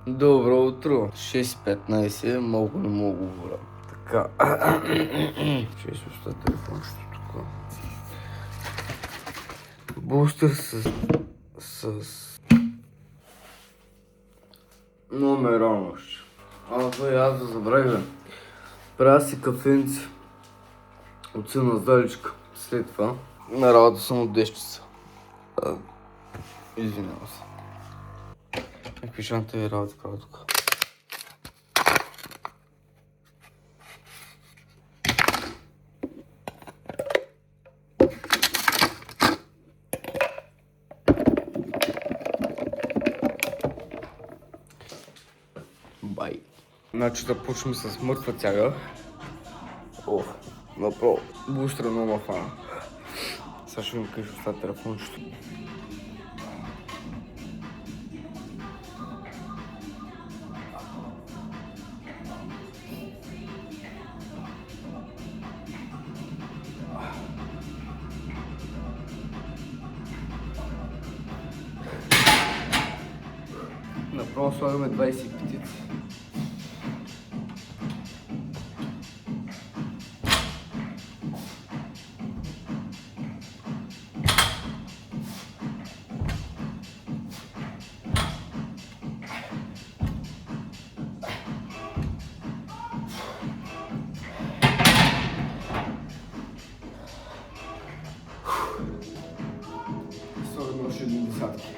Добро утро. 6:15, много не мога говоря. Така. Ще изпуста телефончето тук. Бустер с номер още. Аз да забравя. Правя си кафенци от сина здалечка. След това на работа съм от 10 часа. Извинявам се. Какви шанта ви работа правя тук? Бай. Значи да почнем с мъртва тяга. Направо. Бустра много фана. Сега ще ви кажа остава телефончето. Направо слагаме 20 петици. Слагаме още едни десятки.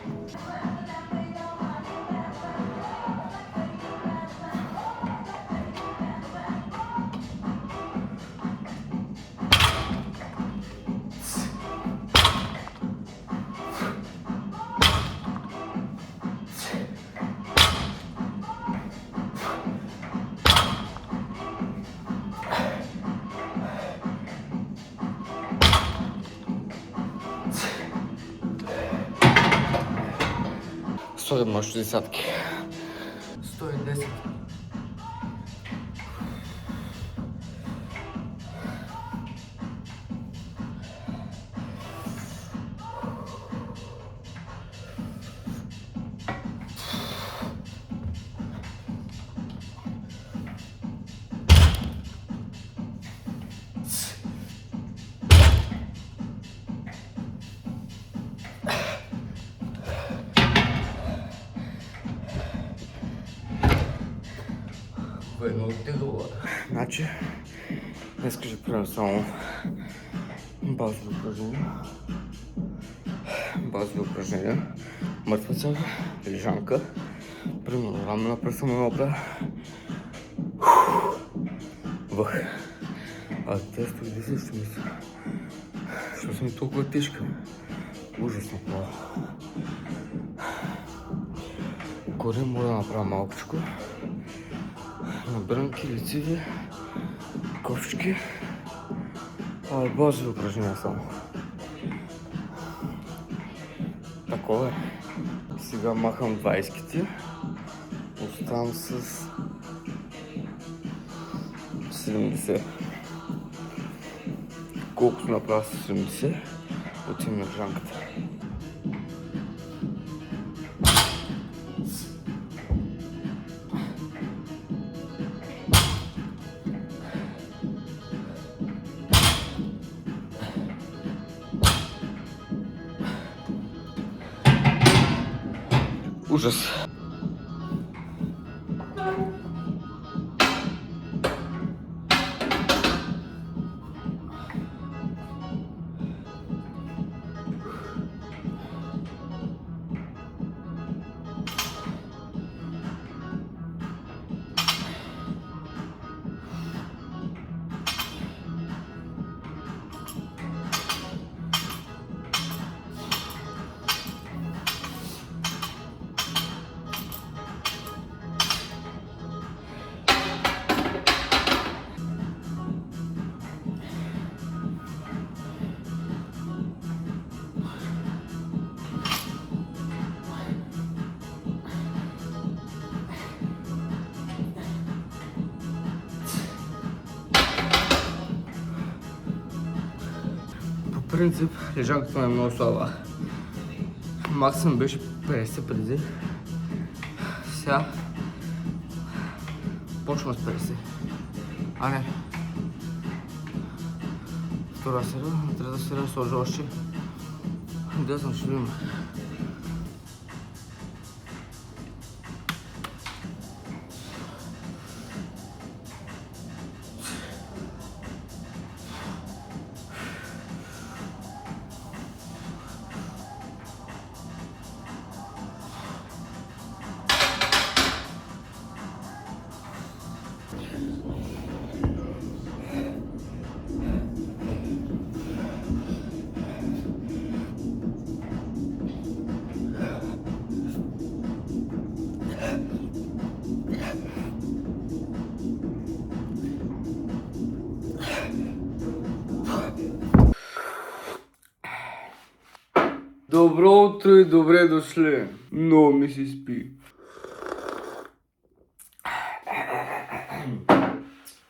Слагаме още десятки. 110. Едно оттегло. Значи, днес ще правим само базови упражнения. Мъртва цяга, лежанка, примерно рамена преса ме опра. Въх. Тези 110 ще мисля. Защо съм толкова тежка? Ужасно това. Горе мога да направя малкичко. Набрънки, лицеви, ковчки, базови упражнения само. Такова е. Сега махам 20-ките, оставам с 70. Колкото направя с 70, отивам на лежанката. Ужас. принцип лежанката ми е много слаба. Максимум беше 50 преди. Сега Почваме с 50. А не. Втора серия, на трета серия сложа още. Де съм, ще видим. Добро утро и добре дошли. Много ми се спи.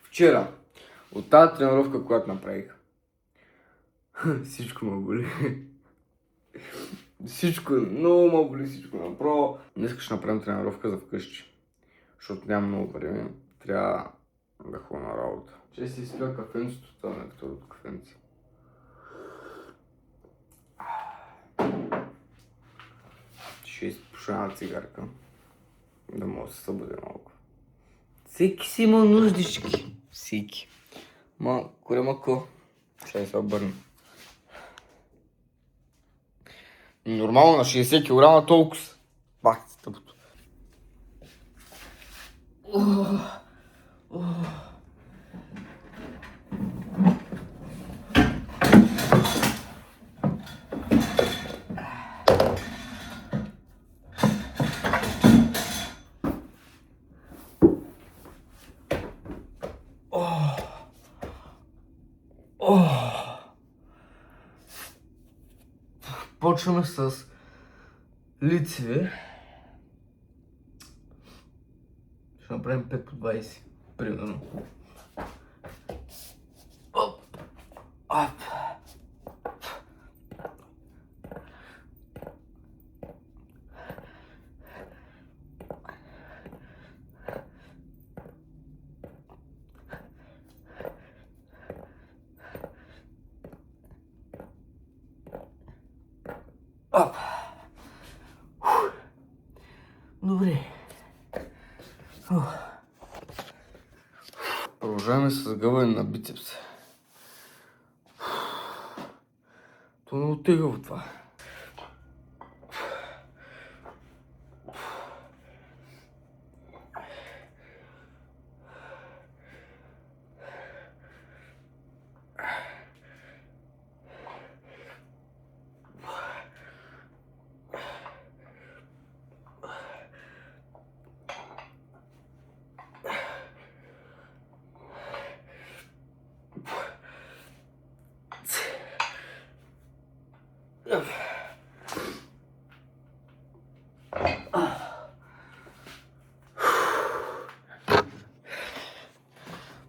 Вчера, от тази тренировка, която направих, всичко ме боли. Всичко, много ме боли всичко. Направо, днес ще направим тренировка за вкъщи. Защото няма много време. Трябва да ходя на работа. Ще си изпия кафенцето, това не е второто кафенце. Ще изпуша една цигарка, да мога да се събудя малко. Всеки си има нуждички. Всеки. Ма, корема, ще се обърна. Нормално на 60 кг толкова. Бах, тъпото. Почваме с лицеви. Ще направим 5 по 20, примерно. Оп! Оп! Оп! Добре. Продължаваме с гъване на бицепс. То не оттегава това.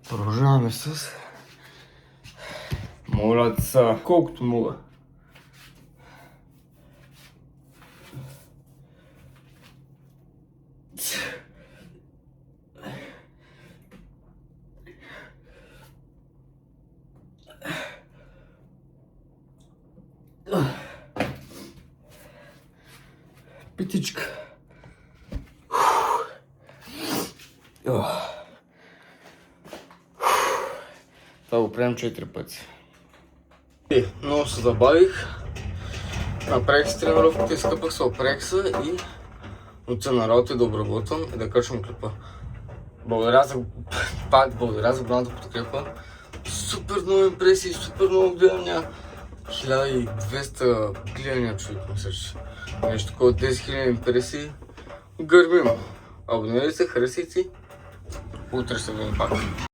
Продължаваме с моля са колкото мога. Петичка. Това го правим 4 пъти. Много се забавих. Направих си тренировката, изкъпах се, опрех се и отида на работа и да обработвам и да качвам клипа. Благодаря за голямата подкрепа. Супер много импресии, супер много гледания. 1200 гледания, човек, мисля, че нещо такова, 10 000 импресии. Гърмим! Абонирайте се, харесайте. Утре се видим пак.